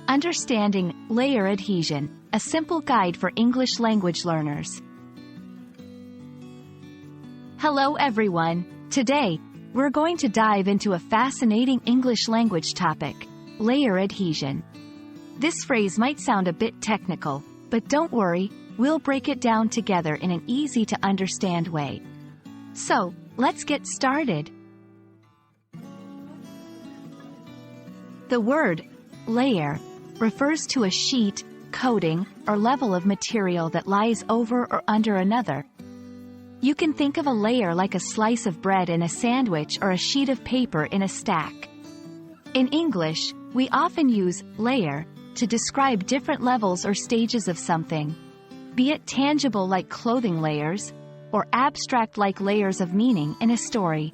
Understanding Layer Adhesion, a simple guide for English language learners. Hello everyone. Today, we're going to dive into a fascinating English language topic, layer adhesion. This phrase might sound a bit technical, but don't worry, we'll break it down together in an easy-to-understand way. So, let's get started. The word layer refers to a sheet, coating, or level of material that lies over or under another. You can think of a layer like a slice of bread in a sandwich or a sheet of paper in a stack. In English, we often use layer to describe different levels or stages of something, be it tangible like clothing layers, or abstract like layers of meaning in a story.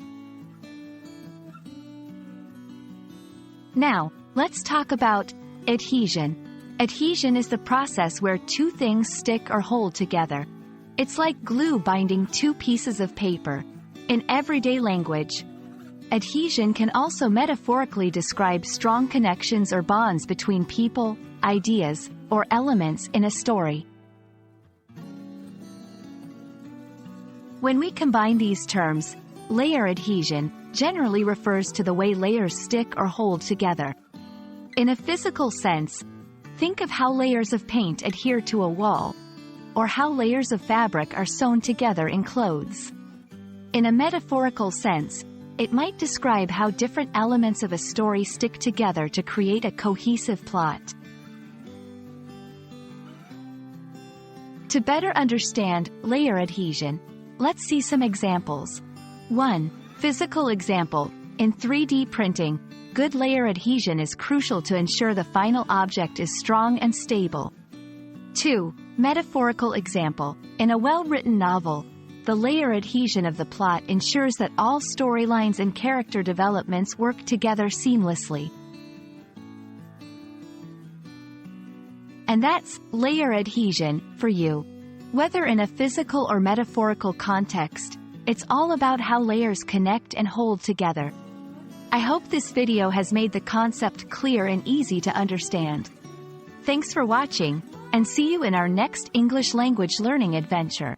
Now, let's talk about adhesion. Adhesion is the process where two things stick or hold together. It's like glue binding two pieces of paper. In everyday language, adhesion can also metaphorically describe strong connections or bonds between people, ideas, or elements in a story. When we combine these terms, layer adhesion generally refers to the way layers stick or hold together. In a physical sense, think of how layers of paint adhere to a wall, or how layers of fabric are sewn together in clothes. In a metaphorical sense, it might describe how different elements of a story stick together to create a cohesive plot. To better understand layer adhesion, let's see some examples. 1. Physical example. In 3D printing, good layer adhesion is crucial to ensure the final object is strong and stable. 2. Metaphorical example. In a well-written novel, the layer adhesion of the plot ensures that all storylines and character developments work together seamlessly. And that's layer adhesion for you. Whether in a physical or metaphorical context, it's all about how layers connect and hold together. I hope this video has made the concept clear and easy to understand. Thanks for watching, and see you in our next English language learning adventure.